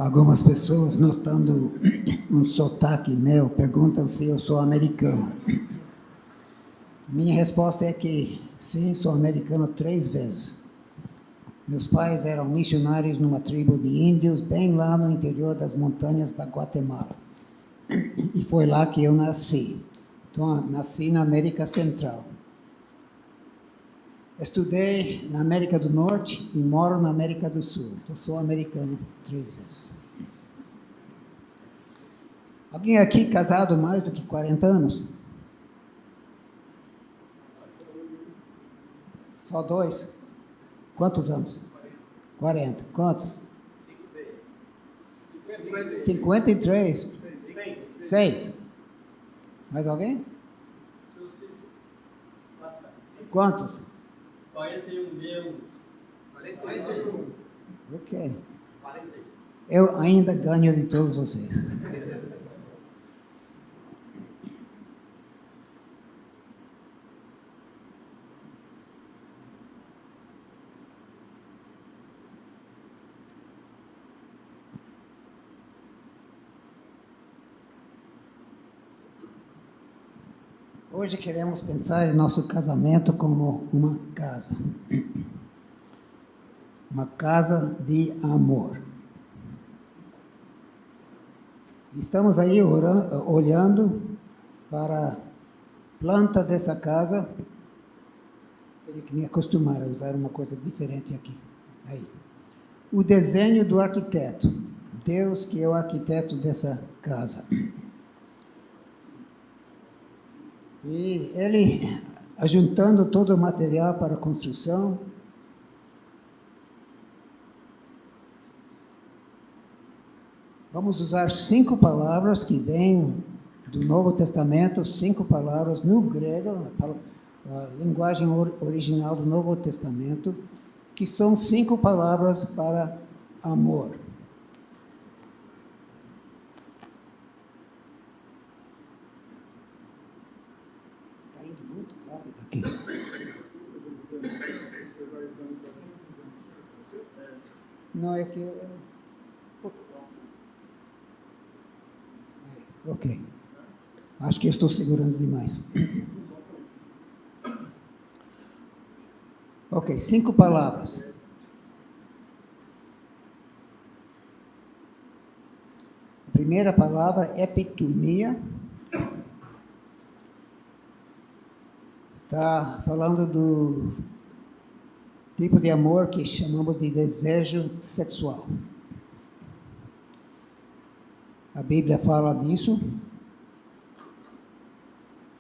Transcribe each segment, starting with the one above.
Algumas pessoas, notando um sotaque meu, perguntam se eu sou americano. Minha resposta é que sim, sou americano 3 vezes. Meus pais eram missionários numa tribo de índios, bem lá no interior das montanhas da Guatemala. E foi lá que eu nasci. Então, nasci na América Central. Estudei na América do Norte e moro na América do Sul. Então, sou americano 3 vezes. Alguém aqui casado mais do que 40 anos? Só 2? Quantos anos? 40. Quantos? 53. 6. Mais alguém? Quantos? 41 meu. 41. Ok. Eu ainda ganho de todos vocês. Hoje queremos pensar em nosso casamento como uma casa. Uma casa de amor. Estamos aí olhando para a planta dessa casa. Tenho que me acostumar a usar uma coisa diferente aqui. Aí. O desenho do arquiteto. Deus que é o arquiteto dessa casa. E ele, ajuntando todo o material para a construção, vamos usar 5 palavras que vêm do Novo Testamento, 5 palavras no grego, a linguagem original do Novo Testamento, que são 5 palavras para amor. Está indo muito rápido aqui. Não, é que... Ok. Acho que estou segurando demais. Ok, 5 palavras. A primeira palavra, epitomia. Está falando do tipo de amor que chamamos de desejo sexual. A Bíblia fala disso.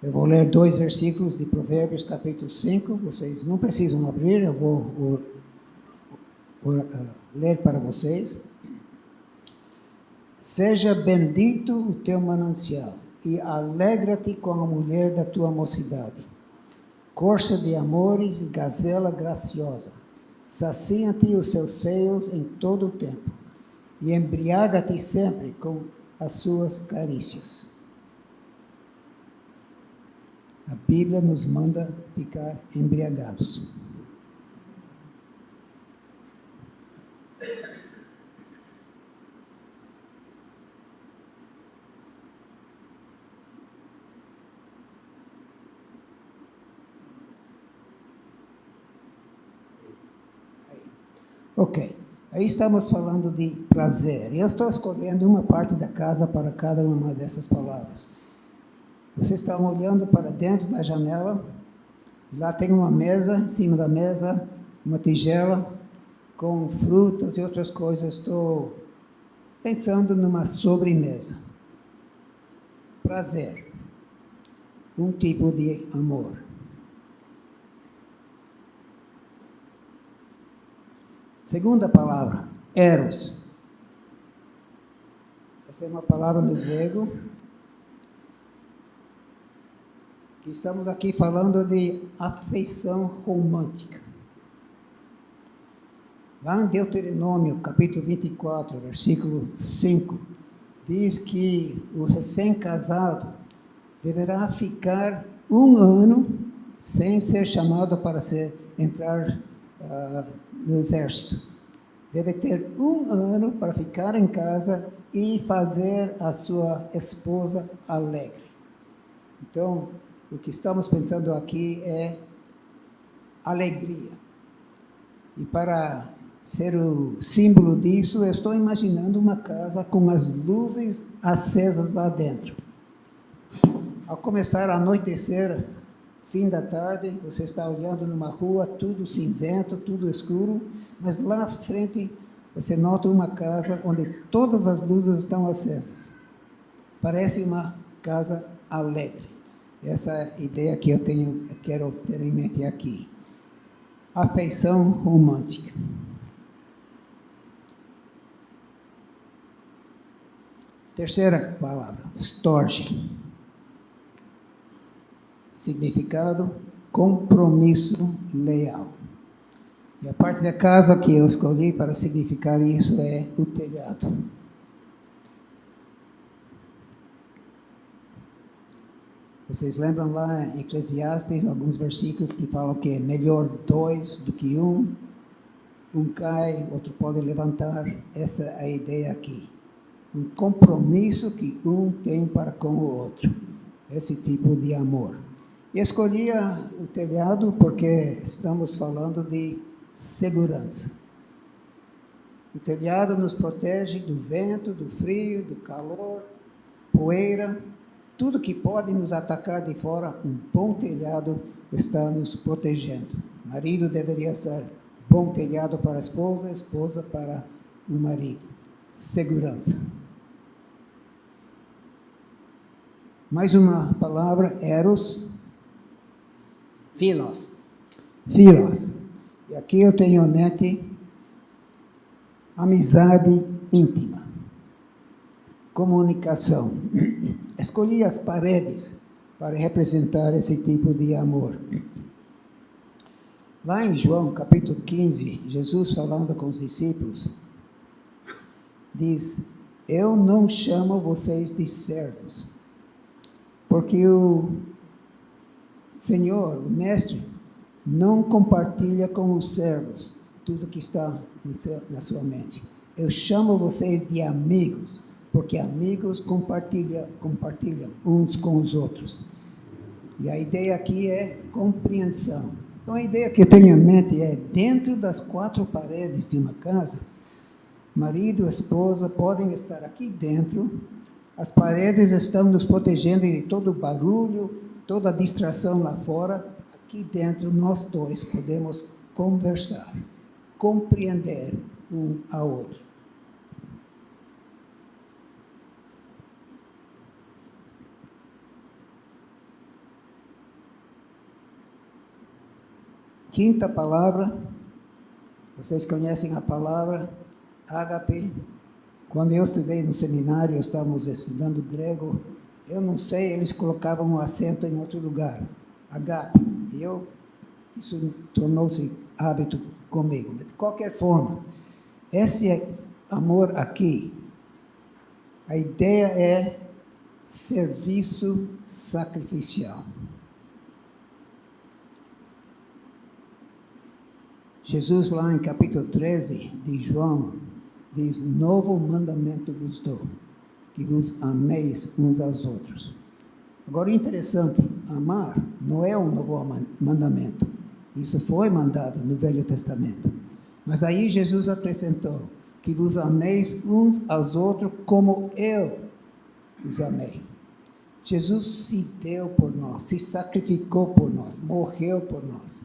Eu vou ler 2 versículos de Provérbios, capítulo 5. Vocês não precisam abrir, eu vou ler para vocês. Seja bendito o teu manancial, e alegra-te com a mulher da tua mocidade. Corça de amores e gazela graciosa. Sacia-te os seus seios em todo o tempo, e embriaga-te sempre com as suas carícias. A Bíblia nos manda ficar embriagados. Ok. Aí estamos falando de prazer. Eu estou escolhendo uma parte da casa para cada uma dessas palavras. Vocês estão olhando para dentro da janela. Lá tem uma mesa, em cima da mesa, uma tigela com frutas e outras coisas. Estou pensando numa sobremesa. Prazer. Um tipo de amor. Segunda palavra, eros. Essa é uma palavra no grego. Que estamos aqui falando de afeição romântica. Lá em Deuteronômio, capítulo 24, versículo 5, diz que o recém-casado deverá ficar 1 ano sem ser chamado para entrar no exército. deve ter 1 ano para ficar em casa e fazer a sua esposa alegre. Então, o que estamos pensando aqui é alegria. E para ser o símbolo disso, eu estou imaginando uma casa com as luzes acesas lá dentro. Ao começar a anoitecer, fim da tarde, você está olhando numa rua, tudo cinzento, tudo escuro, mas lá na frente você nota uma casa onde todas as luzes estão acesas. Parece uma casa alegre. Essa é a ideia que eu quero ter em mente aqui. Afeição romântica. Terceira palavra, storge. Significado, compromisso leal. E a parte da casa que eu escolhi para significar isso é o telhado. Vocês lembram lá em Eclesiastes, alguns versículos que falam que é melhor 2 do que 1. Um cai, outro pode levantar. Essa é a ideia aqui. Um compromisso que um tem para com o outro. Esse tipo de amor. E escolhi o telhado porque estamos falando de segurança. O telhado nos protege do vento, do frio, do calor, poeira, tudo que pode nos atacar de fora. Um bom telhado está nos protegendo. O marido deveria ser bom telhado para a esposa para o marido. Segurança. Mais uma palavra, eros, philos. Philos. E aqui eu tenho em mente amizade íntima. Comunicação. Escolhi as paredes para representar esse tipo de amor. Lá em João, capítulo 15, Jesus falando com os discípulos, diz, eu não chamo vocês de servos, porque o Senhor, o Mestre, não compartilha com os servos tudo que está na sua mente. Eu chamo vocês de amigos, porque amigos compartilham uns com os outros. E a ideia aqui é compreensão. Então a ideia que eu tenho em mente é, dentro das 4 paredes de uma casa, marido e esposa podem estar aqui dentro, as paredes estão nos protegendo de todo o barulho, toda a distração lá fora. Aqui dentro nós dois podemos conversar, compreender um ao outro. Quinta palavra, vocês conhecem a palavra ágape. Quando eu estudei no seminário, estávamos estudando grego, eu não sei, eles colocavam um acento em outro lugar, agape, e isso tornou-se hábito comigo. De qualquer forma, esse amor aqui, a ideia é serviço sacrificial. Jesus lá em capítulo 13 de João, diz, novo mandamento vos dou, que vos ameis uns aos outros. Agora, interessante, amar não é um novo mandamento. Isso foi mandado no Velho Testamento. Mas aí Jesus acrescentou, que vos ameis uns aos outros como eu os amei. Jesus se deu por nós, se sacrificou por nós, morreu por nós.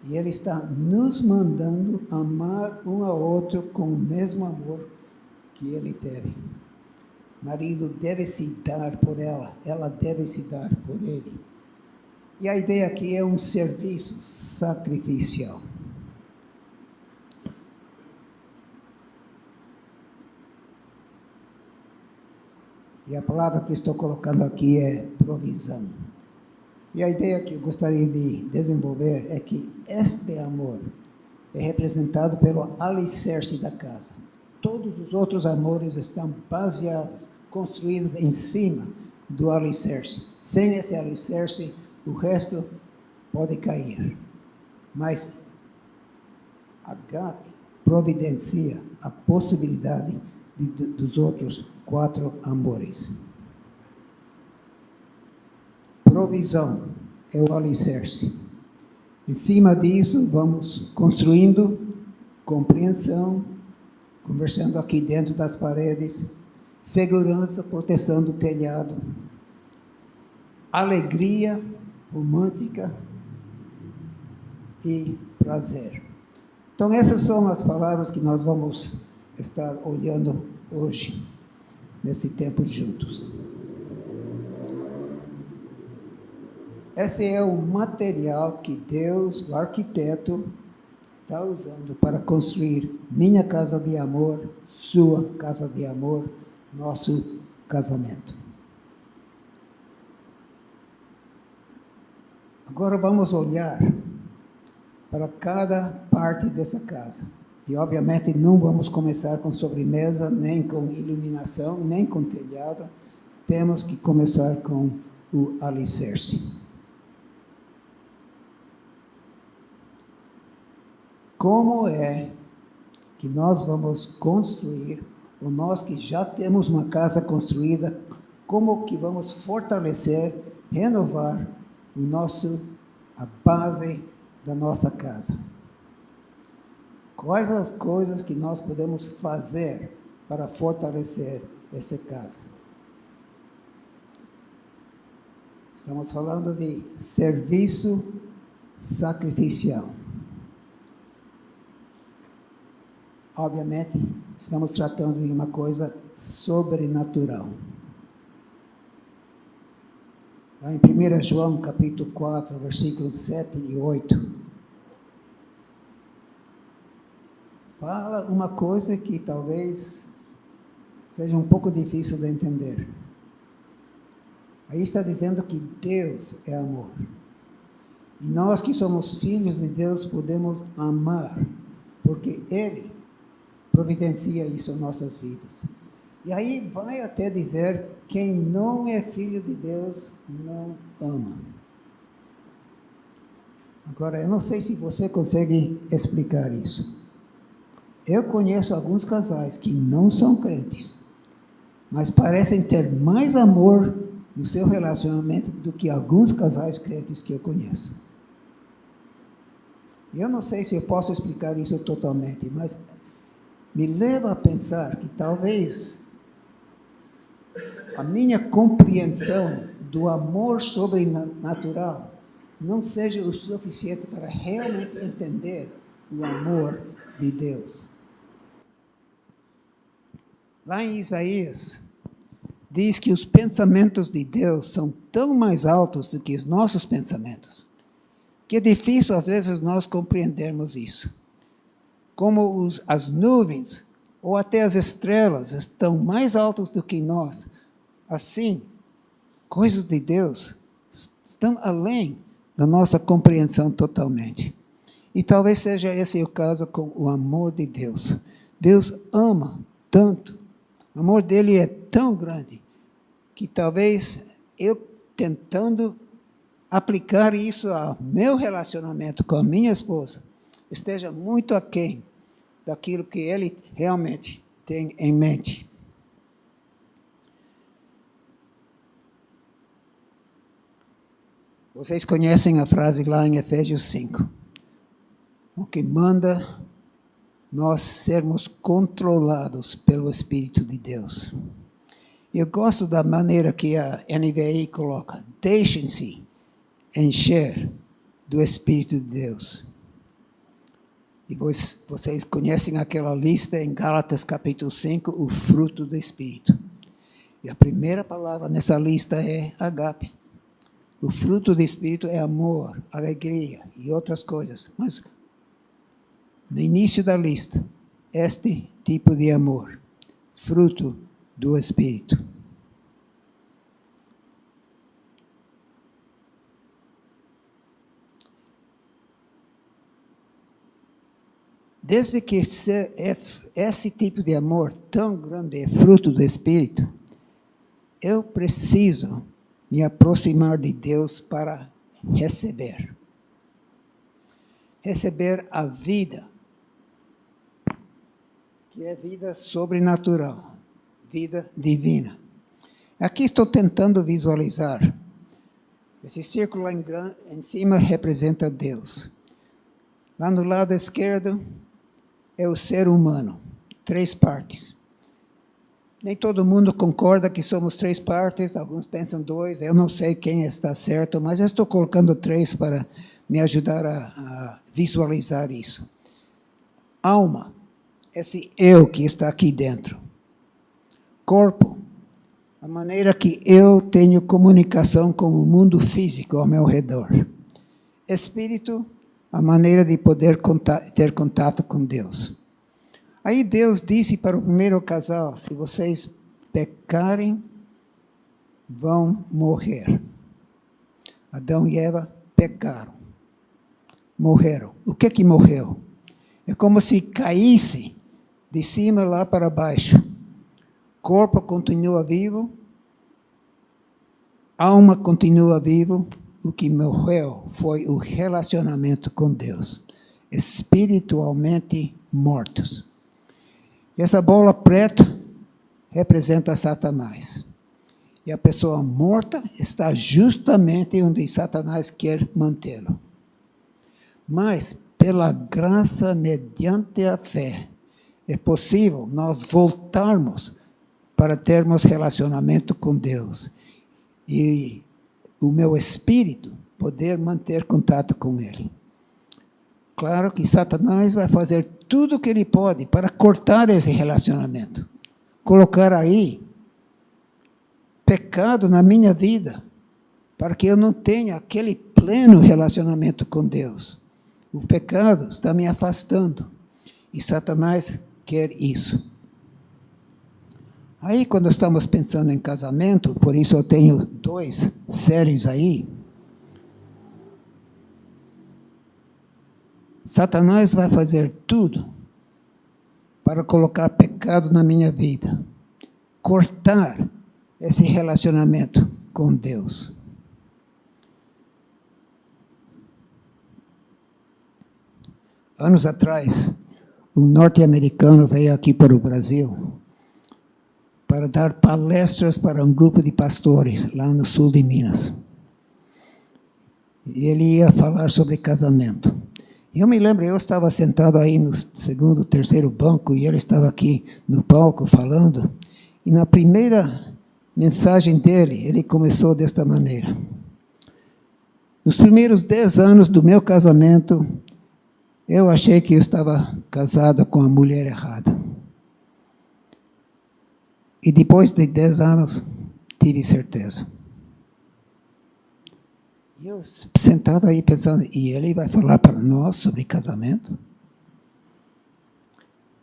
E Ele está nos mandando amar um ao outro com o mesmo amor que Ele teve. Marido deve se dar por ela deve se dar por ele. E a ideia aqui é um serviço sacrificial. E a palavra que estou colocando aqui é provisão. E a ideia que eu gostaria de desenvolver é que este amor é representado pelo alicerce da casa. Todos os outros amores estão baseados, construídos em cima do alicerce. Sem esse alicerce, o resto pode cair. Mas agape providencia a possibilidade dos outros 4 amores. Provisão é o alicerce. Em cima disso, vamos construindo compreensão, conversando aqui dentro das paredes, segurança, proteção do telhado, alegria romântica e prazer. Então, essas são as palavras que nós vamos estar olhando hoje, nesse tempo juntos. Esse é o material que Deus, o arquiteto, está usando para construir minha casa de amor, sua casa de amor, nosso casamento. Agora vamos olhar para cada parte dessa casa. E, obviamente, não vamos começar com sobremesa, nem com iluminação, nem com telhado. Temos que começar com o alicerce. Como é que nós vamos construir, ou nós que já temos uma casa construída, como que vamos fortalecer, renovar a base da nossa casa? Quais as coisas que nós podemos fazer para fortalecer essa casa? Estamos falando de serviço sacrificial. Obviamente, estamos tratando de uma coisa sobrenatural. Lá em 1 João, capítulo 4, versículos 7 e 8, fala uma coisa que talvez seja um pouco difícil de entender. Aí está dizendo que Deus é amor. E nós que somos filhos de Deus podemos amar, porque Ele providencia isso em nossas vidas. E aí vai até dizer, quem não é filho de Deus não ama. Agora, eu não sei se você consegue explicar isso. Eu conheço alguns casais que não são crentes, mas parecem ter mais amor no seu relacionamento do que alguns casais crentes que eu conheço. Eu não sei se eu posso explicar isso totalmente, mas me leva a pensar que talvez a minha compreensão do amor sobrenatural não seja o suficiente para realmente entender o amor de Deus. Lá em Isaías, diz que os pensamentos de Deus são tão mais altos do que os nossos pensamentos, que é difícil às vezes nós compreendermos isso. Como as nuvens ou até as estrelas estão mais altas do que nós, assim, coisas de Deus estão além da nossa compreensão totalmente. E talvez seja esse o caso com o amor de Deus. Deus ama tanto, o amor dele é tão grande, que talvez eu tentando aplicar isso ao meu relacionamento com a minha esposa, esteja muito aquém daquilo que ele realmente tem em mente. Vocês conhecem a frase lá em Efésios 5, o que manda nós sermos controlados pelo Espírito de Deus. Eu gosto da maneira que a NVI coloca, deixem-se encher do Espírito de Deus. E vocês conhecem aquela lista em Gálatas capítulo 5, o fruto do Espírito. E a primeira palavra nessa lista é agape. O fruto do Espírito é amor, alegria e outras coisas. Mas, no início da lista, este tipo de amor, fruto do Espírito. Desde que esse tipo de amor tão grande é fruto do Espírito, eu preciso me aproximar de Deus para receber. Receber a vida que é vida sobrenatural, vida divina. Aqui estou tentando visualizar. Esse círculo lá em cima representa Deus. Lá no lado esquerdo é o ser humano, 3 partes. Nem todo mundo concorda que somos 3 partes, alguns pensam 2, eu não sei quem está certo, mas eu estou colocando 3 para me ajudar a visualizar isso. Alma, esse eu que está aqui dentro. Corpo, a maneira que eu tenho comunicação com o mundo físico ao meu redor. Espírito, a maneira de poder ter contato com Deus. Aí Deus disse para o primeiro casal, se vocês pecarem, vão morrer. Adão e Eva pecaram. Morreram. O que morreu? É como se caísse de cima lá para baixo. Corpo continua vivo, alma continua vivo, o que morreu foi o relacionamento com Deus, espiritualmente mortos. E essa bola preta representa Satanás. E a pessoa morta está justamente onde Satanás quer mantê-lo. Mas, pela graça mediante a fé, é possível nós voltarmos para termos relacionamento com Deus. E o meu espírito poder manter contato com Ele. Claro que Satanás vai fazer tudo o que ele pode para cortar esse relacionamento. Colocar aí pecado na minha vida, para que eu não tenha aquele pleno relacionamento com Deus. O pecado está me afastando. E Satanás quer isso. Aí, quando estamos pensando em casamento, por isso eu tenho 2 séries aí. Satanás vai fazer tudo para colocar pecado na minha vida. Cortar esse relacionamento com Deus. Anos atrás, um norte-americano veio aqui para o Brasil para dar palestras para um grupo de pastores lá no sul de Minas. E ele ia falar sobre casamento. Eu me lembro, eu estava sentado aí no 2º, 3º banco, e ele estava aqui no palco falando, e na primeira mensagem dele, ele começou desta maneira. Nos primeiros 10 anos do meu casamento, eu achei que eu estava casado com a mulher errada. E depois de 10 anos, tive certeza. E eu sentado aí pensando, e ele vai falar para nós sobre casamento?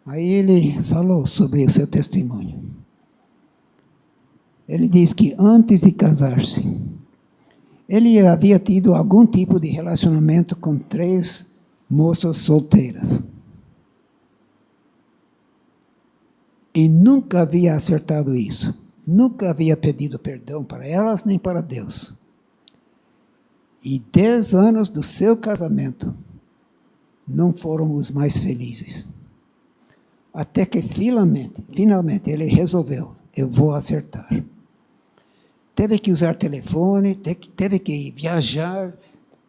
Aí ele falou sobre o seu testemunho. Ele diz que antes de casar-se, ele havia tido algum tipo de relacionamento com 3 moças solteiras. E nunca havia acertado isso. Nunca havia pedido perdão para elas, nem para Deus. E 10 anos do seu casamento não foram os mais felizes. Até que finalmente ele resolveu, eu vou acertar. Teve que usar telefone, teve que viajar,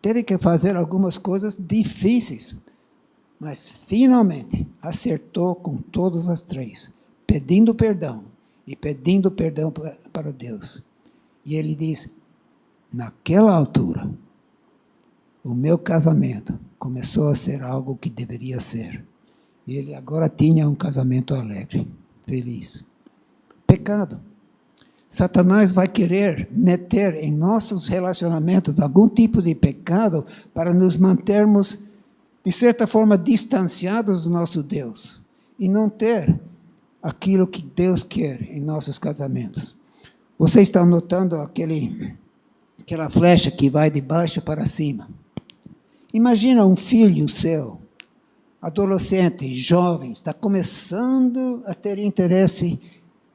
teve que fazer algumas coisas difíceis. Mas finalmente acertou com todas as 3. Pedindo perdão, e pedindo perdão para Deus. E ele diz, naquela altura, o meu casamento começou a ser algo que deveria ser. E ele agora tinha um casamento alegre, feliz. Pecado. Satanás vai querer meter em nossos relacionamentos algum tipo de pecado para nos mantermos, de certa forma, distanciados do nosso Deus. E não ter aquilo que Deus quer em nossos casamentos. Vocês estão notando aquela flecha que vai de baixo para cima. Imagina um filho seu, adolescente, jovem, está começando a ter interesse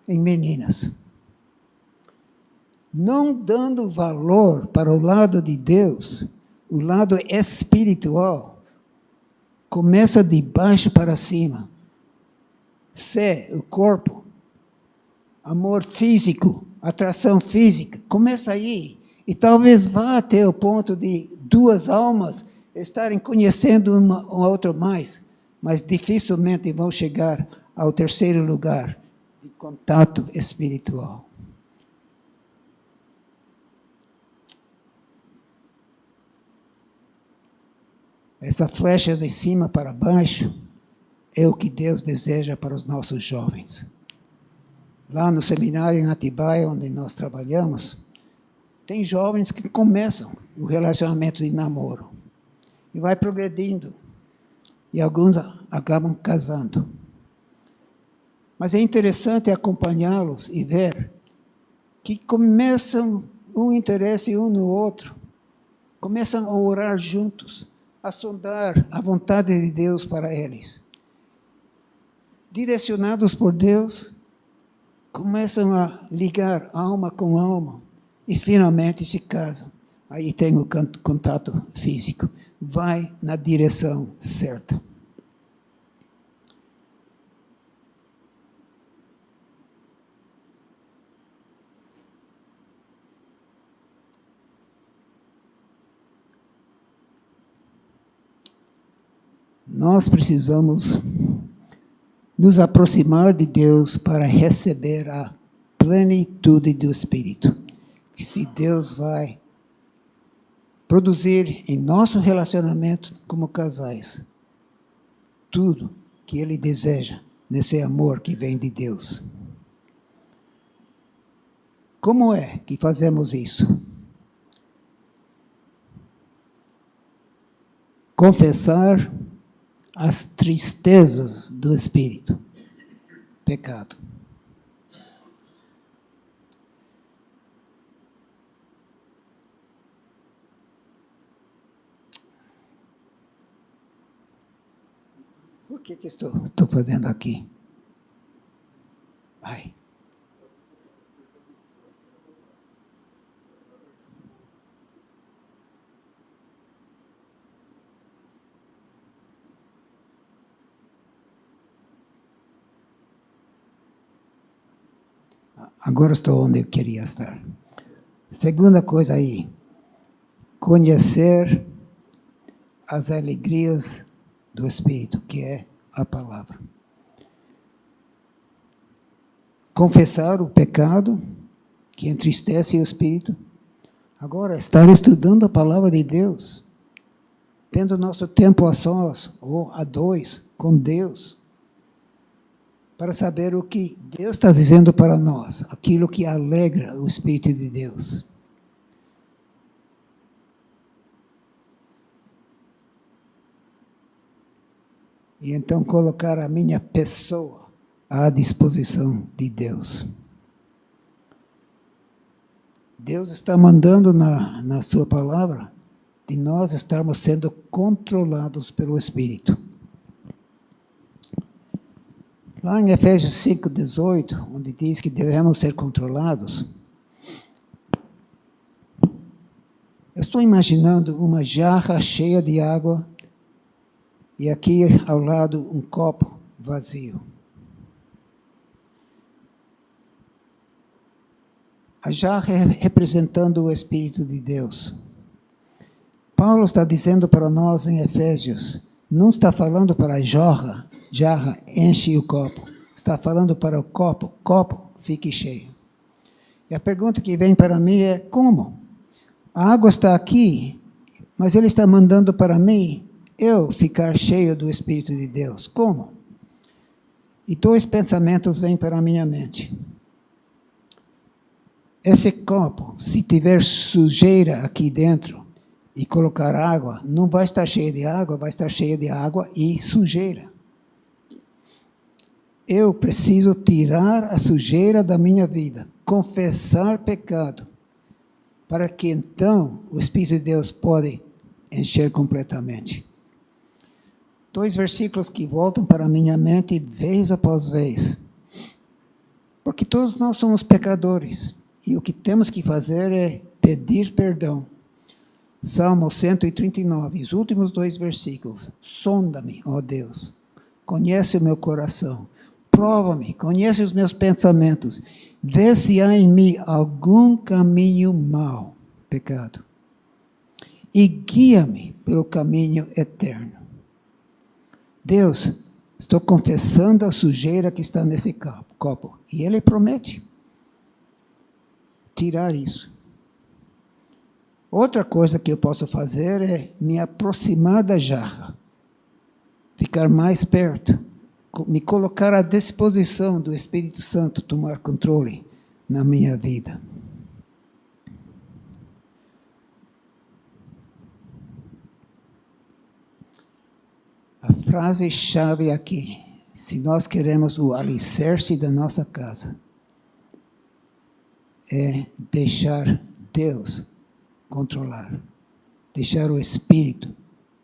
em meninas. Não dando valor para o lado de Deus, o lado espiritual, começa de baixo para cima. C, o corpo. Amor físico, atração física. Começa aí. E talvez vá até o ponto de duas almas estarem conhecendo uma ou outra mais, mas dificilmente vão chegar ao terceiro lugar, de contato espiritual. Essa flecha de cima para baixo é o que Deus deseja para os nossos jovens. Lá no seminário em Atibaia, onde nós trabalhamos, tem jovens que começam o relacionamento de namoro e vai progredindo. E alguns acabam casando. Mas é interessante acompanhá-los e ver que começam um interesse um no outro, começam a orar juntos, a sondar a vontade de Deus para eles. Direcionados por Deus, começam a ligar alma com alma e finalmente se casam. Aí tem o contato físico. Vai na direção certa. Nós precisamos nos aproximar de Deus para receber a plenitude do Espírito. Que se Deus vai produzir em nosso relacionamento como casais tudo que Ele deseja nesse amor que vem de Deus. Como é que fazemos isso? Confessar as tristezas do Espírito. Pecado. Por que estou fazendo aqui? Ai. Agora estou onde eu queria estar. Segunda coisa aí. Conhecer as alegrias do Espírito, que é a palavra. Confessar o pecado que entristece o Espírito. Agora, estar estudando a palavra de Deus. Tendo nosso tempo a sós, ou a dois, com Deus. Para saber o que Deus está dizendo para nós. Aquilo que alegra o Espírito de Deus. E então colocar a minha pessoa à disposição de Deus. Deus está mandando na sua palavra de nós estarmos sendo controlados pelo Espírito. Lá em Efésios 5:18, onde diz que devemos ser controlados, eu estou imaginando uma jarra cheia de água e aqui ao lado um copo vazio. A jarra é representando o Espírito de Deus. Paulo está dizendo para nós em Efésios, não está falando para a jarra, enche o copo. Está falando para o copo fique cheio. E a pergunta que vem para mim é, como? A água está aqui, mas ele está mandando para mim eu ficar cheio do Espírito de Deus. Como? E dois pensamentos vêm para a minha mente. Esse copo, se tiver sujeira aqui dentro e colocar água, não vai estar cheio de água, vai estar cheio de água e sujeira. Eu preciso tirar a sujeira da minha vida, confessar pecado, para que então o Espírito de Deus pode encher completamente. Dois versículos que voltam para a minha mente vez após vez. Porque todos nós somos pecadores. E o que temos que fazer é pedir perdão. Salmo 139, os últimos dois versículos. Sonda-me, ó Deus. Conhece o meu coração. prova-me, conhece os meus pensamentos, vê se há em mim algum caminho mau, pecado, e guia-me pelo caminho eterno. Deus, estou confessando a sujeira que está nesse copo, e Ele promete tirar isso. Outra coisa que eu posso fazer é me aproximar da jarra, ficar mais perto, me colocar à disposição do Espírito Santo tomar controle na minha vida. A frase-chave aqui, se nós queremos o alicerce da nossa casa, é deixar Deus controlar, deixar o Espírito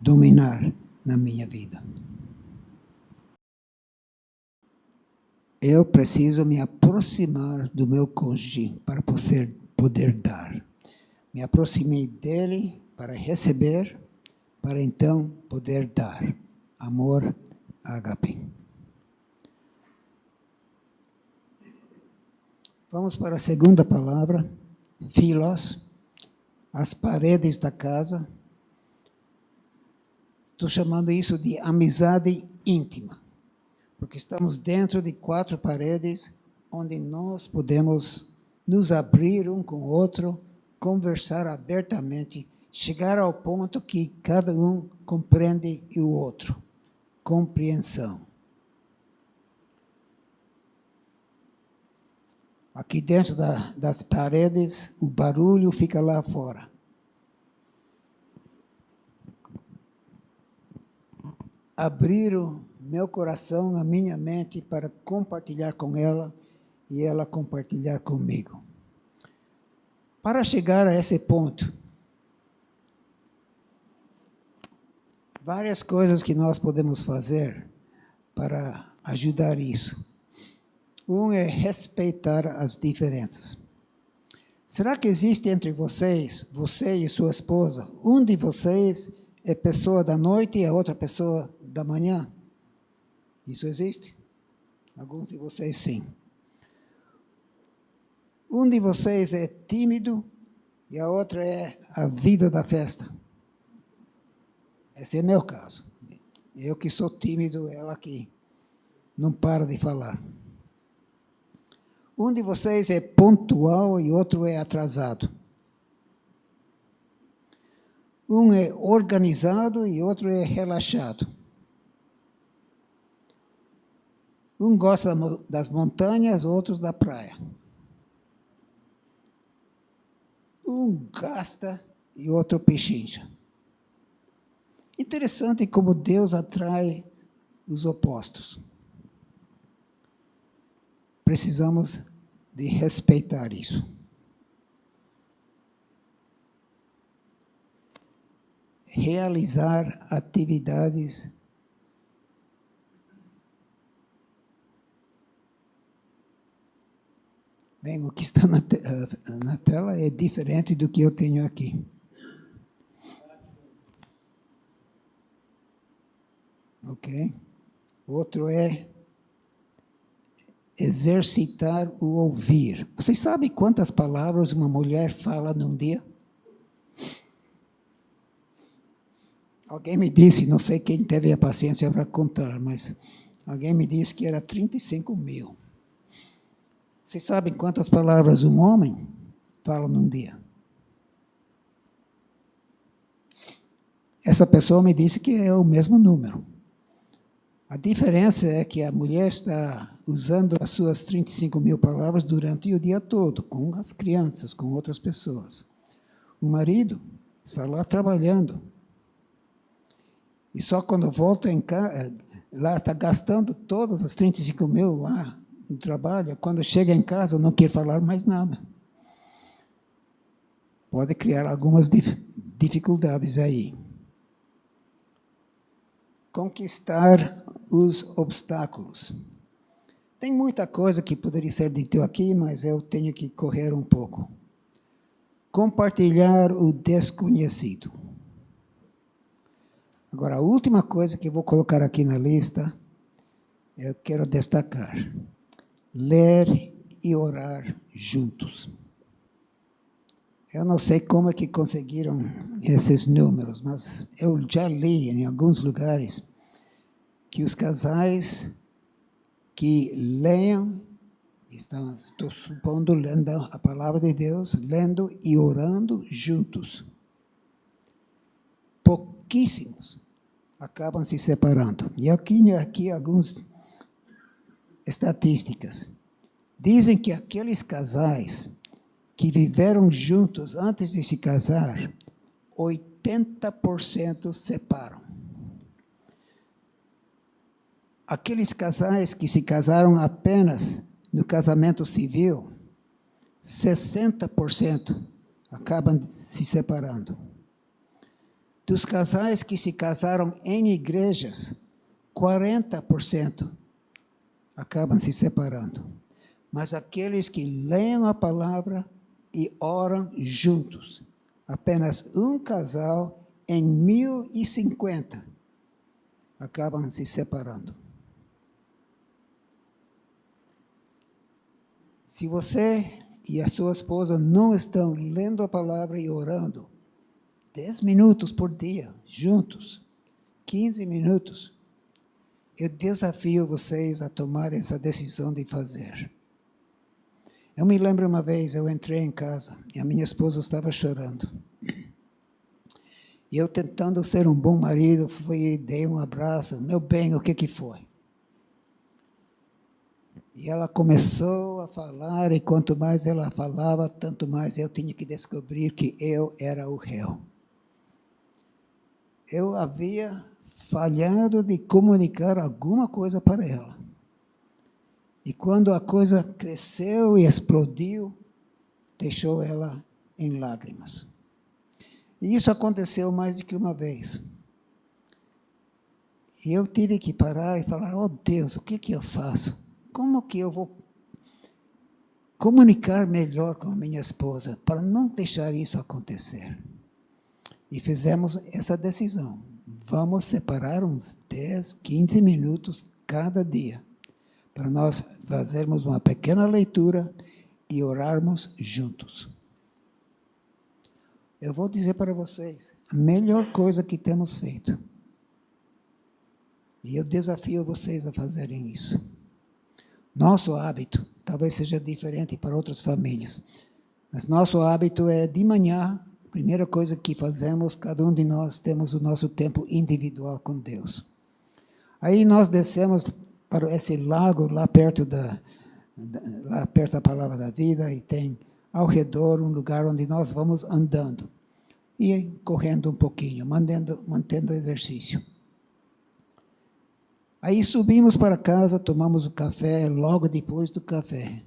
dominar na minha vida. Eu preciso me aproximar do meu cônjuge para poder dar. Me aproximei dele para receber, para então poder dar. Amor, ágape. Vamos para a segunda palavra, philos, as paredes da casa. Estou chamando isso de amizade íntima, porque estamos dentro de 4 paredes, onde nós podemos nos abrir um com o outro, conversar abertamente, chegar ao ponto que cada um compreende o outro. Compreensão. Aqui dentro das paredes, o barulho fica lá fora. Abrir o meu coração, a minha mente, para compartilhar com ela e ela compartilhar comigo. Para chegar a esse ponto, várias coisas que nós podemos fazer para ajudar isso. Um é respeitar as diferenças. Será que existe entre vocês, você e sua esposa, um de vocês é pessoa da noite e a outra pessoa da manhã? Isso existe? Alguns de vocês sim. Um de vocês é tímido e a outra é a vida da festa. Esse é meu caso. Eu que sou tímido, ela que não para de falar. Um de vocês é pontual e outro é atrasado. Um é organizado e outro é relaxado. Um gosta das montanhas, outros da praia. Um gasta e outro pechincha. Interessante como Deus atrai os opostos. Precisamos de respeitar isso. Realizar atividades bem, o que está na tela é diferente do que eu tenho aqui. Ok? Outro é exercitar o ouvir. Vocês sabem quantas palavras uma mulher fala num dia? Alguém me disse, não sei quem teve a paciência para contar, mas alguém me disse que era 35.000. Vocês sabem quantas palavras um homem fala num dia? Essa pessoa me disse que é o mesmo número. A diferença é que a mulher está usando as suas 35.000 palavras durante o dia todo, com as crianças, com outras pessoas. O marido está lá trabalhando. E só quando volta em casa, lá está gastando todas as 35.000 lá no trabalho. Quando chega em casa, não quer falar mais nada. Pode criar algumas dificuldades aí. Conquistar os obstáculos. Tem muita coisa que poderia ser dito aqui, mas eu tenho que correr um pouco. Compartilhar o desconhecido. Agora, a última coisa que eu vou colocar aqui na lista eu quero destacar: ler e orar juntos. Eu não sei como é que conseguiram esses números, mas eu já li em alguns lugares que os casais que leiam, estou supondo, lendo a palavra de Deus, lendo e orando juntos, pouquíssimos acabam se separando. E aqui algumas estatísticas. Dizem que aqueles casais que viveram juntos antes de se casar, 80% separam. Aqueles casais que se casaram apenas no casamento civil, 60% acabam se separando. Dos casais que se casaram em igrejas, 40% acabam se separando. Mas aqueles que leem a palavra e oram juntos, apenas um casal em 1050 acabam se separando. Se você e a sua esposa não estão lendo a palavra e orando 10 minutos por dia, juntos, 15 minutos, eu desafio vocês a tomar essa decisão de fazer. Eu me lembro uma vez, eu entrei em casa e a minha esposa estava chorando. E eu, tentando ser um bom marido, fui e dei um abraço. Meu bem, o que foi? E ela começou a falar, e quanto mais ela falava, tanto mais eu tinha que descobrir que eu era o réu. Eu havia falhado de comunicar alguma coisa para ela. E quando a coisa cresceu e explodiu, deixou ela em lágrimas. E isso aconteceu mais do que uma vez. E eu tive que parar e falar: oh Deus, o que eu faço? Como que eu vou comunicar melhor com a minha esposa para não deixar isso acontecer? E fizemos essa decisão. Vamos separar uns 10, 15 minutos cada dia para nós fazermos uma pequena leitura e orarmos juntos. Eu vou dizer para vocês, a melhor coisa que temos feito. E eu desafio vocês a fazerem isso. Nosso hábito talvez seja diferente para outras famílias, mas nosso hábito é de manhã, a primeira coisa que fazemos, cada um de nós temos o nosso tempo individual com Deus. Aí nós descemos para esse lago lá perto da Palavra da Vida, e tem ao redor um lugar onde nós vamos andando e correndo um pouquinho, mantendo exercício. Aí subimos para casa, tomamos o café, logo depois do café.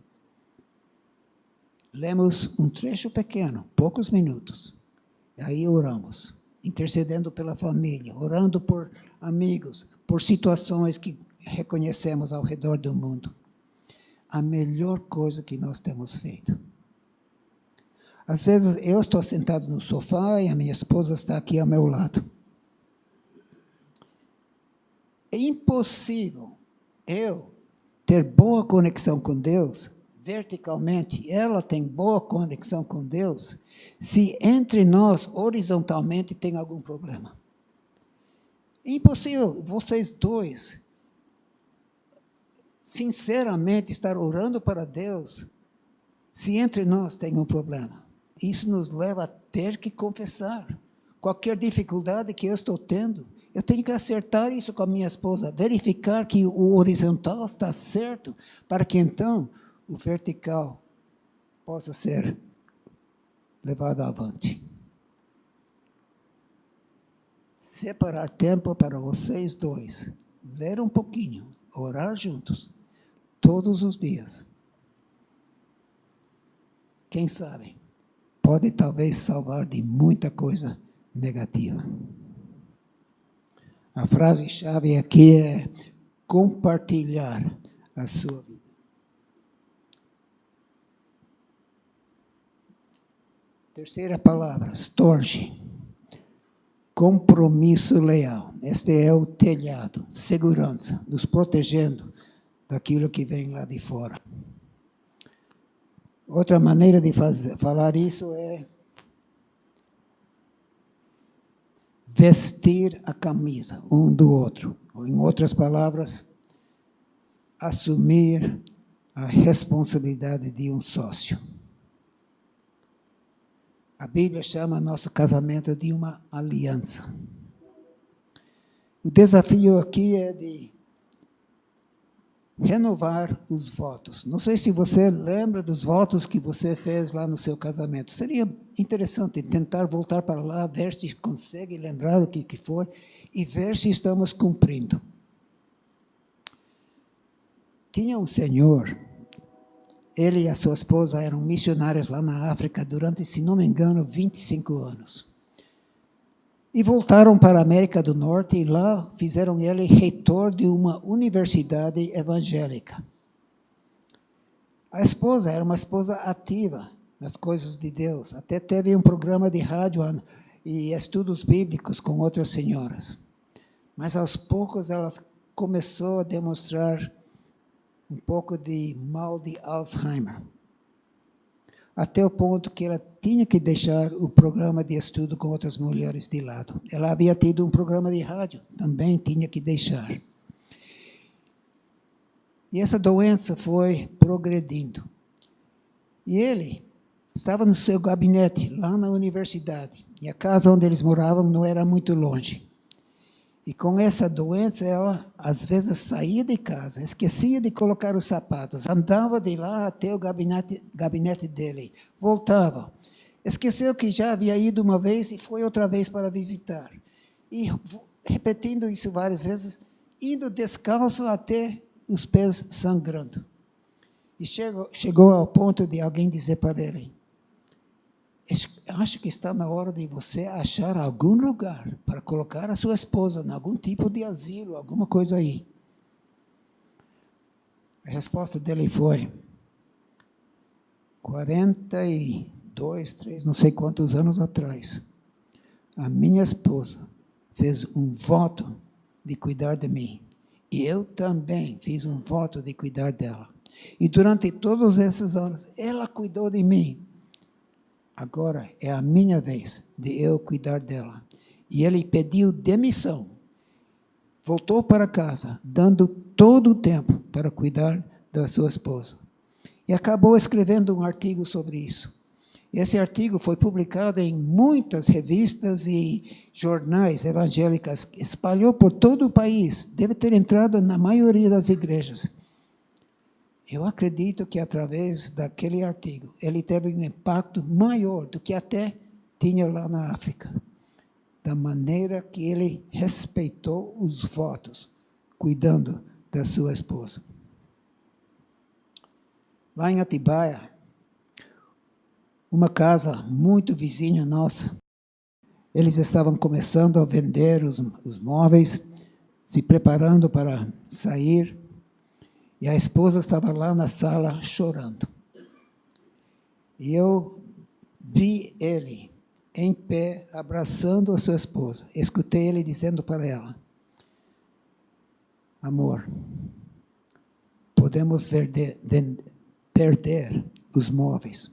Lemos um trecho pequeno, poucos minutos. Aí oramos, intercedendo pela família, orando por amigos, por situações que reconhecemos ao redor do mundo. A melhor coisa que nós temos feito. Às vezes eu estou sentado no sofá e a minha esposa está aqui ao meu lado. É impossível eu ter boa conexão com Deus, verticalmente, ela tem boa conexão com Deus, se entre nós, horizontalmente, tem algum problema. É impossível vocês dois, sinceramente, estar orando para Deus, se entre nós tem um problema. Isso nos leva a ter que confessar. Qualquer dificuldade que eu estou tendo, eu tenho que acertar isso com a minha esposa, verificar que o horizontal está certo, para que então o vertical possa ser levado avante. Separar tempo para vocês dois, ler um pouquinho, orar juntos, todos os dias. Quem sabe, pode talvez salvar de muita coisa negativa. A frase-chave aqui é compartilhar a sua vida. Terceira palavra, storge. compromisso leal. Este é o telhado, segurança, nos protegendo daquilo que vem lá de fora. Outra maneira de falar isso é vestir a camisa um do outro. Ou, em outras palavras, assumir a responsabilidade de um sócio. A Bíblia chama nosso casamento de uma aliança. O desafio aqui é de renovar os votos. Não sei se você lembra dos votos que você fez lá no seu casamento. Seria interessante tentar voltar para lá, ver se consegue lembrar o que foi e ver se estamos cumprindo. Tinha um senhor, ele e a sua esposa eram missionários lá na África durante, se não me engano, 25 anos. E voltaram para a América do Norte e lá fizeram ele reitor de uma universidade evangélica. A esposa era uma esposa ativa nas coisas de Deus. Até teve um programa de rádio e estudos bíblicos com outras senhoras. Mas aos poucos ela começou a demonstrar um pouco de mal de Alzheimer. Até o ponto que ela tinha que deixar o programa de estudo com outras mulheres de lado. Ela havia tido um programa de rádio, também tinha que deixar. E essa doença foi progredindo. E ele estava no seu gabinete, lá na universidade, e a casa onde eles moravam não era muito longe. E com essa doença, ela às vezes saía de casa, esquecia de colocar os sapatos, andava de lá até o gabinete dele, voltava. Esqueceu que já havia ido uma vez e foi outra vez para visitar. E repetindo isso várias vezes, indo descalço até os pés sangrando. E chegou ao ponto de alguém dizer para ele: acho que está na hora de você achar algum lugar para colocar a sua esposa em algum tipo de asilo, alguma coisa aí. A resposta dele foi: 42, 3, não sei quantos anos atrás, a minha esposa fez um voto de cuidar de mim. E eu também fiz um voto de cuidar dela. E durante todos esses anos, ela cuidou de mim. Agora é a minha vez de eu cuidar dela. E ele pediu demissão. Voltou para casa, dando todo o tempo para cuidar da sua esposa. E acabou escrevendo um artigo sobre isso. Esse artigo foi publicado em muitas revistas e jornais evangélicos, espalhou por todo o país, deve ter entrado na maioria das igrejas. Eu acredito que, através daquele artigo, ele teve um impacto maior do que até tinha lá na África, da maneira que ele respeitou os votos, cuidando da sua esposa. Lá em Atibaia, uma casa muito vizinha nossa, eles estavam começando a vender os móveis, se preparando para sair, e a esposa estava lá na sala chorando. E eu vi ele em pé, abraçando a sua esposa. Escutei ele dizendo para ela: amor, podemos perder os móveis,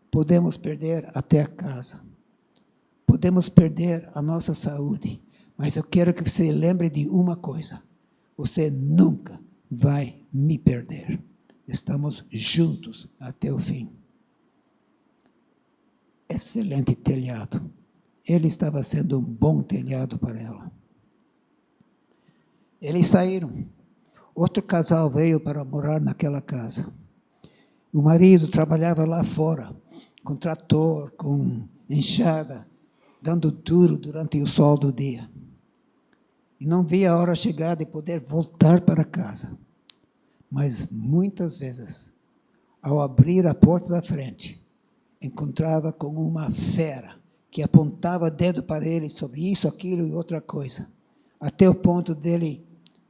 podemos perder até a casa, podemos perder a nossa saúde, mas eu quero que você lembre de uma coisa: você nunca vai me perder. Estamos juntos até o fim. Excelente telhado. Ele estava sendo um bom telhado para ela. Eles saíram. Outro casal veio para morar naquela casa. O marido trabalhava lá fora, com trator, com enxada, dando duro durante o sol do dia. E não via a hora chegar de poder voltar para casa. Mas, muitas vezes, ao abrir a porta da frente, encontrava com uma fera que apontava dedo para ele sobre isso, aquilo e outra coisa, até o ponto dele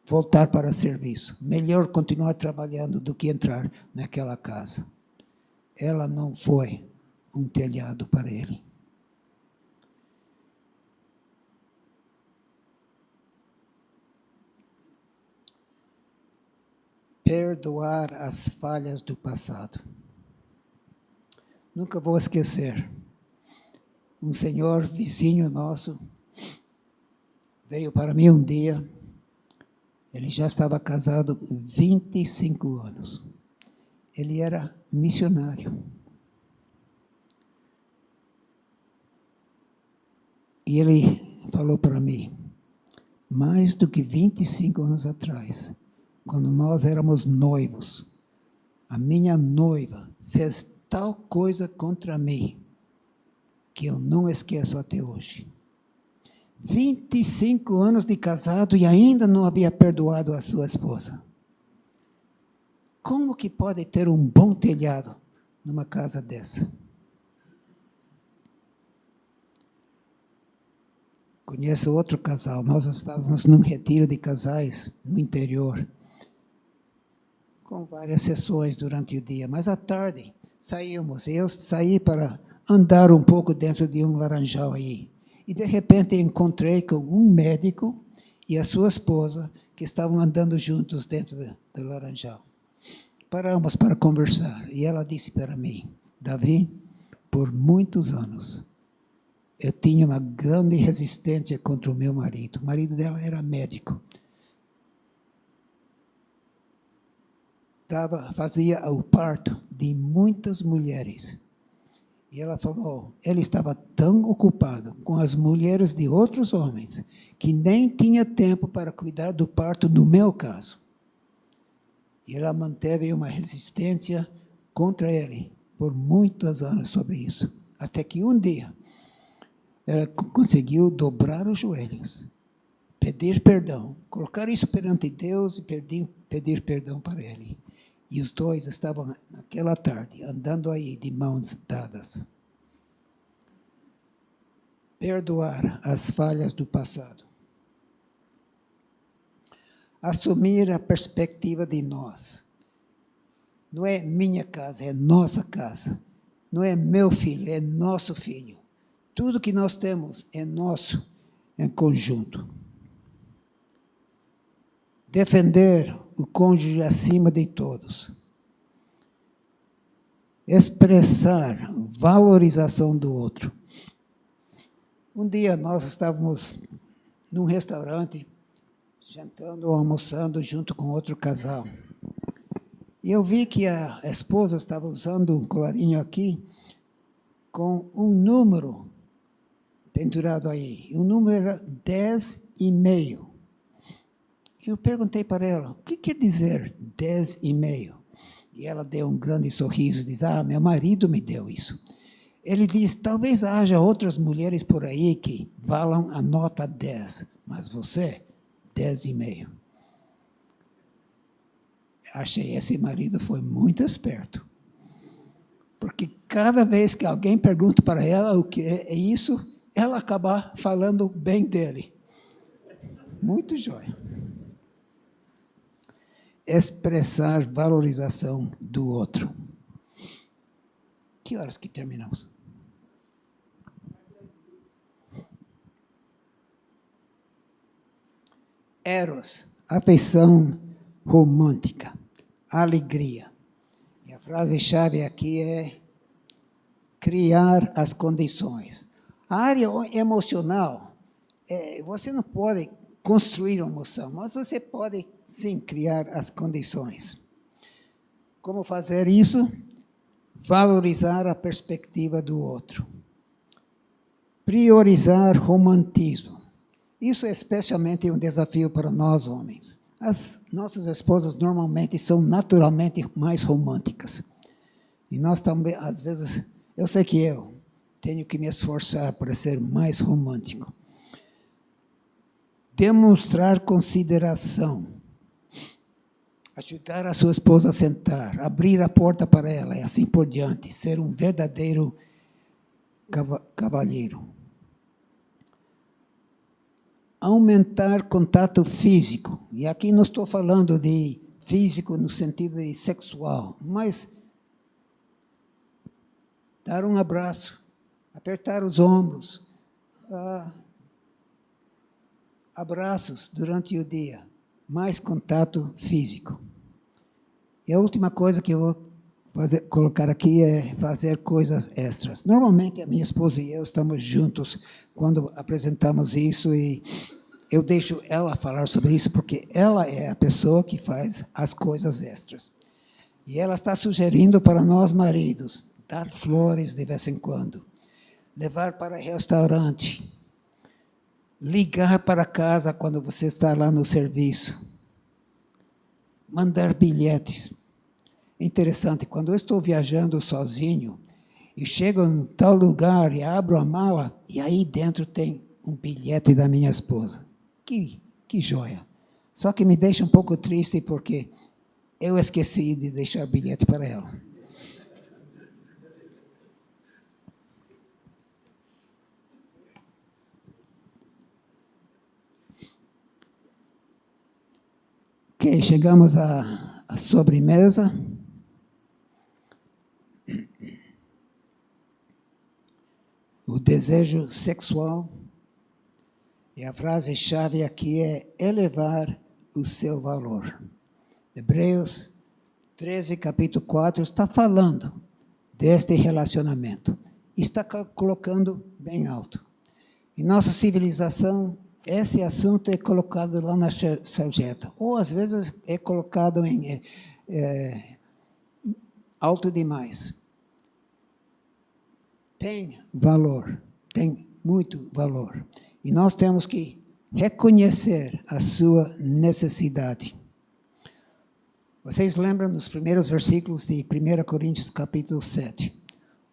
voltar para o serviço. Melhor continuar trabalhando do que entrar naquela casa. Ela não foi um telhado para ele. perdoar as falhas do passado. Nunca vou esquecer. Um senhor vizinho nosso veio para mim um dia. Ele já estava casado 25 anos. Ele era missionário. E ele falou para mim, mais do que 25 anos atrás, quando nós éramos noivos, a minha noiva fez tal coisa contra mim, que eu não esqueço até hoje. 25 anos de casado e ainda não havia perdoado a sua esposa. Como que pode ter um bom telhado numa casa dessa? Conheço outro casal, nós estávamos num retiro de casais no interior, com várias sessões durante o dia, mas à tarde saímos, eu saí para andar um pouco dentro de um laranjal aí, e de repente encontrei com um médico e a sua esposa, que estavam andando juntos dentro do laranjal. Paramos para conversar, e ela disse para mim, Davi, por muitos anos, eu tinha uma grande resistência contra o meu marido. O marido dela era médico. Fazia o parto de muitas mulheres. E ela falou, ele estava tão ocupado com as mulheres de outros homens, que nem tinha tempo para cuidar do parto no meu caso. E ela manteve uma resistência contra ele por muitos anos sobre isso. Até que um dia, ela conseguiu dobrar os joelhos, pedir perdão, colocar isso perante Deus e pedir perdão para ele. E os dois estavam, naquela tarde, andando aí de mãos dadas. Perdoar as falhas do passado. Assumir a perspectiva de nós. Não é minha casa, é nossa casa. Não é meu filho, é nosso filho. Tudo que nós temos é nosso, em conjunto. Defender o cônjuge acima de todos. Expressar valorização do outro. Um dia nós estávamos num restaurante, jantando ou almoçando junto com outro casal. E eu vi que a esposa estava usando um colarinho aqui com um número pendurado aí. O número era 10,5. Eu perguntei para ela, o que quer dizer 10,5? E ela deu um grande sorriso e diz, meu marido me deu isso. Ele diz, talvez haja outras mulheres por aí que valam a nota 10, mas você, 10,5. Achei esse marido foi muito esperto. Porque cada vez que alguém pergunta para ela o que é isso, ela acaba falando bem dele. Muito jóia. Expressar valorização do outro. Que horas que terminamos? Eros, afeição romântica, alegria. E a frase-chave aqui é criar as condições. A área emocional, você não pode construir uma emoção, mas você pode, sim, criar as condições. Como fazer isso? Valorizar a perspectiva do outro. Priorizar romantismo. Isso é especialmente um desafio para nós, homens. As nossas esposas normalmente são naturalmente mais românticas. E nós também, às vezes, eu sei que eu tenho que me esforçar para ser mais romântico. Demonstrar consideração. Ajudar a sua esposa a sentar, abrir a porta para ela e assim por diante. Ser um verdadeiro cavalheiro. Aumentar contato físico. E aqui não estou falando de físico no sentido de sexual, mas dar um abraço, apertar os ombros, abraços durante o dia, mais contato físico. E a última coisa que eu vou colocar aqui é fazer coisas extras. Normalmente, a minha esposa e eu estamos juntos quando apresentamos isso e eu deixo ela falar sobre isso porque ela é a pessoa que faz as coisas extras. E ela está sugerindo para nós, maridos, dar flores de vez em quando, levar para restaurante, ligar para casa quando você está lá no serviço, mandar bilhetes. Interessante, quando eu estou viajando sozinho e chego em tal lugar e abro a mala, e aí dentro tem um bilhete da minha esposa. Que joia! Só que me deixa um pouco triste porque eu esqueci de deixar bilhete para ela. Ok, chegamos à sobremesa. O desejo sexual. E a frase-chave aqui é elevar o seu valor. Hebreus 13, capítulo 4, está falando deste relacionamento. Está colocando bem alto. Em nossa civilização, esse assunto é colocado lá na sarjeta. Ou, às vezes, é colocado em alto demais. Tem valor, tem muito valor. E nós temos que reconhecer a sua necessidade. Vocês lembram nos primeiros versículos de 1 Coríntios capítulo 7,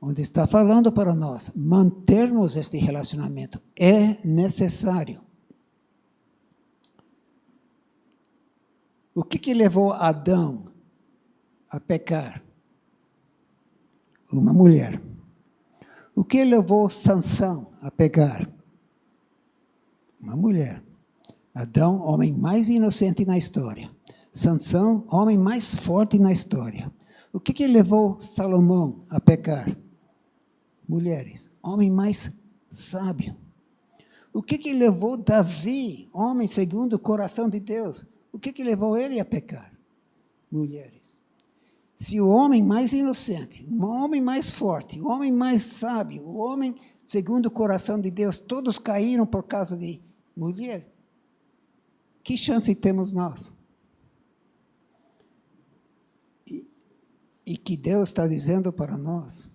onde está falando para nós, mantermos este relacionamento é necessário. O que levou Adão a pecar? Uma mulher. O que levou Sansão a pecar? Uma mulher. Adão, homem mais inocente na história. Sansão, homem mais forte na história. O que levou Salomão a pecar? Mulheres. Homem mais sábio. O que levou Davi, homem segundo o coração de Deus? O que levou ele a pecar? Mulheres. Se o homem mais inocente, o homem mais forte, o homem mais sábio, o homem segundo o coração de Deus, todos caíram por causa de mulher, que chance temos nós? E que Deus está dizendo para nós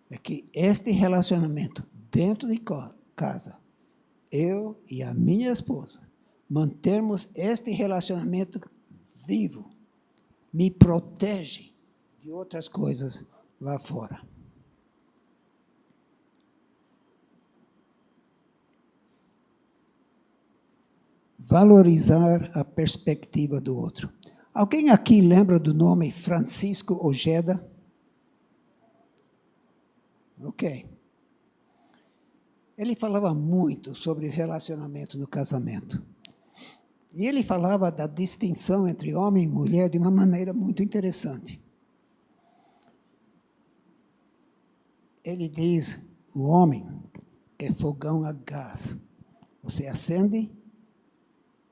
é que este relacionamento dentro de casa, eu e a minha esposa, mantermos este relacionamento vivo, me protege de outras coisas lá fora. Valorizar a perspectiva do outro. Alguém aqui lembra do nome Francisco Ojeda? Ok. Ele falava muito sobre relacionamento no casamento. E ele falava da distinção entre homem e mulher de uma maneira muito interessante. Ele diz, o homem é fogão a gás. Você acende,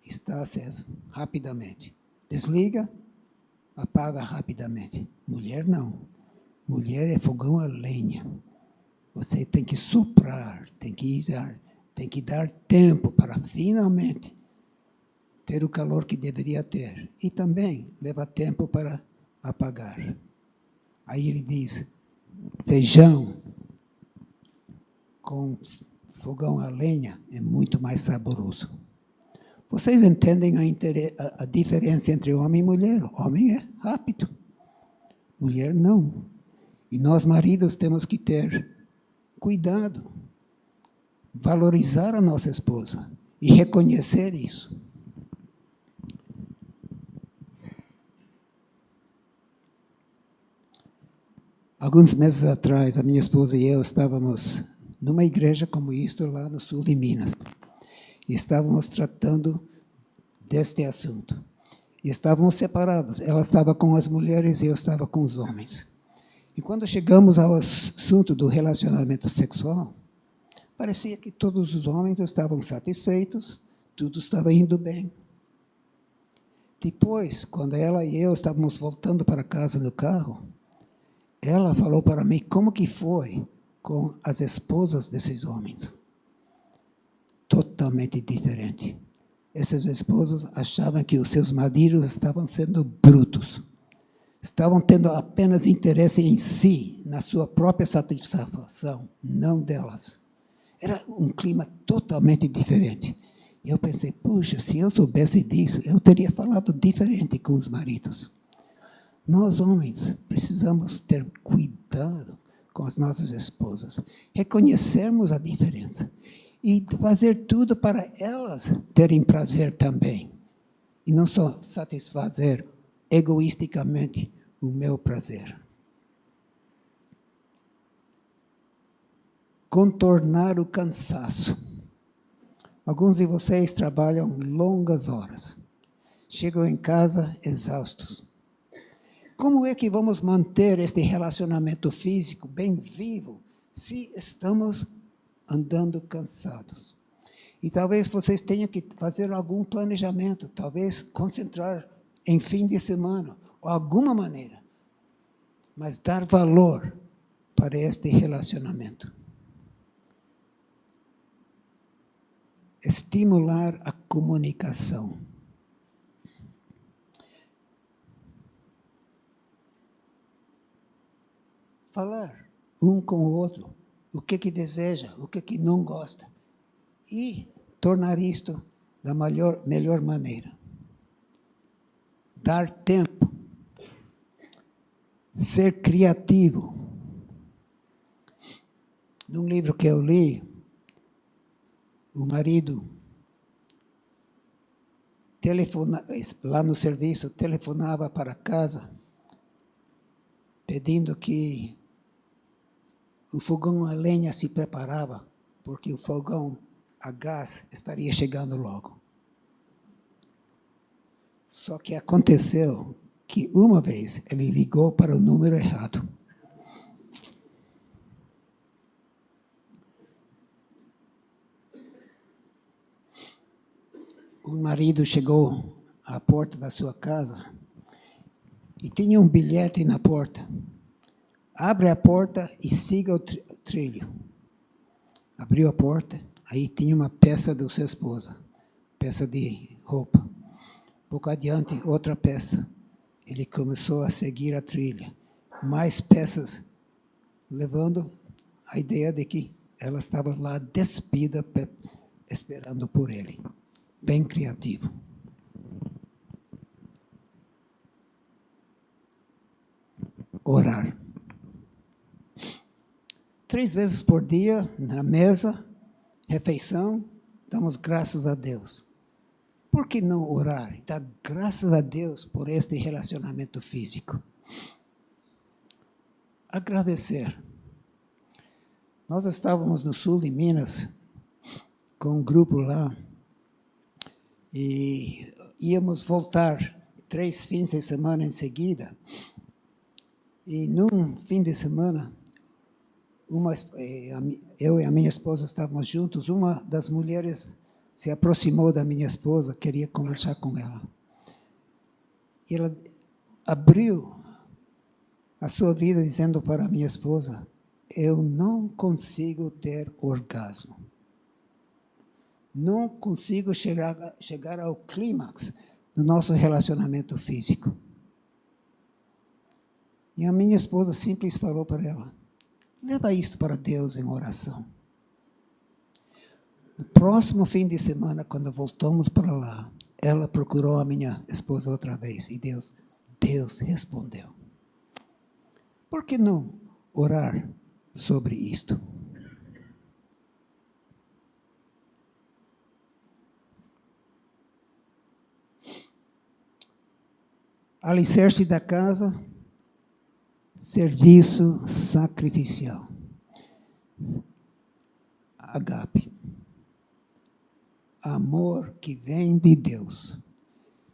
está aceso, rapidamente. Desliga, apaga rapidamente. Mulher não. Mulher é fogão a lenha. Você tem que soprar, tem que dar tempo para finalmente ter o calor que deveria ter. E também leva tempo para apagar. Aí ele diz, feijão com fogão a lenha é muito mais saboroso. Vocês entendem a diferença entre homem e mulher? Homem é rápido, mulher não. E nós, maridos, temos que ter cuidado, valorizar a nossa esposa e reconhecer isso. Alguns meses atrás, a minha esposa e eu estávamos numa igreja como isto, lá no sul de Minas. E estávamos tratando deste assunto. E estávamos separados. Ela estava com as mulheres e eu estava com os homens. E quando chegamos ao assunto do relacionamento sexual, parecia que todos os homens estavam satisfeitos, tudo estava indo bem. Depois, quando ela e eu estávamos voltando para casa no carro, ela falou para mim como que foi com as esposas desses homens. Totalmente diferente. Essas esposas achavam que os seus maridos estavam sendo brutos. Estavam tendo apenas interesse em si, na sua própria satisfação, não delas. Era um clima totalmente diferente. E eu pensei, puxa, se eu soubesse disso, eu teria falado diferente com os maridos. Nós, homens, precisamos ter cuidado com as nossas esposas, reconhecermos a diferença e fazer tudo para elas terem prazer também. E não só satisfazer egoisticamente o meu prazer. Contornar o cansaço. Alguns de vocês trabalham longas horas. Chegam em casa exaustos. Como é que vamos manter este relacionamento físico bem vivo se estamos andando cansados? E talvez vocês tenham que fazer algum planejamento, talvez concentrar em fim de semana, ou alguma maneira, mas dar valor para este relacionamento. Estimular a comunicação. Falar um com o outro, o que deseja, o que não gosta, e tornar isto da melhor maneira. Dar tempo. Ser criativo. Num livro que eu li, o marido lá no serviço telefonava para casa pedindo que o fogão a lenha se preparava, porque o fogão a gás estaria chegando logo. Só que aconteceu que uma vez ele ligou para o número errado. O marido chegou à porta da sua casa e tinha um bilhete na porta. Abre a porta e siga o trilho. Abriu a porta, aí tinha uma peça da sua esposa, peça de roupa. Pouco adiante, outra peça. Ele começou a seguir a trilha. Mais peças, levando a ideia de que ela estava lá despida, esperando por ele. Bem criativo. Orar. 3 vezes por dia, na mesa, refeição, damos graças a Deus. Por que não orar e dar graças a Deus por este relacionamento físico? Agradecer. Nós estávamos no sul de Minas, com um grupo lá, e íamos voltar 3 fins de semana em seguida. E num fim de semana, eu e a minha esposa estávamos juntos, uma das mulheres se aproximou da minha esposa, queria conversar com ela. E ela abriu a sua vida dizendo para a minha esposa, eu não consigo ter orgasmo. Não consigo chegar ao clímax do nosso relacionamento físico. E a minha esposa simples falou para ela, leva isto para Deus em oração. No próximo fim de semana, quando voltamos para lá, ela procurou a minha esposa outra vez, e Deus respondeu. Por que não orar sobre isto? Alicerce da casa, serviço sacrificial. Agape. Amor que vem de Deus.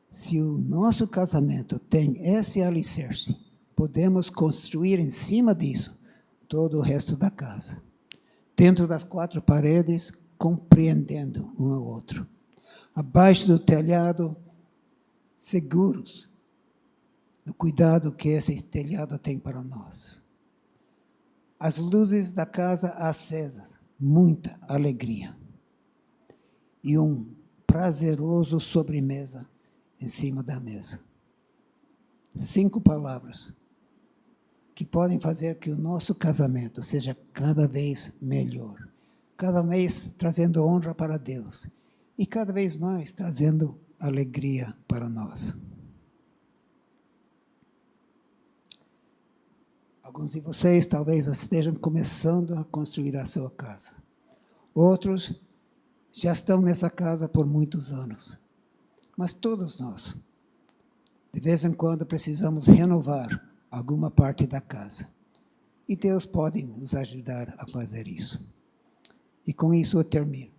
Se o nosso casamento tem esse alicerce, podemos construir em cima disso todo o resto da casa. Dentro das 4 paredes, compreendendo um ao outro. Abaixo do telhado, seguros no cuidado que esse telhado tem para nós. As luzes da casa acesas, muita alegria. E um prazeroso sobremesa em cima da mesa. 5 palavras que podem fazer que o nosso casamento seja cada vez melhor. Cada vez trazendo honra para Deus. E cada vez mais trazendo alegria para nós. Alguns de vocês talvez estejam começando a construir a sua casa. Outros já estão nessa casa por muitos anos. Mas todos nós, de vez em quando, precisamos renovar alguma parte da casa. E Deus pode nos ajudar a fazer isso. E com isso eu termino.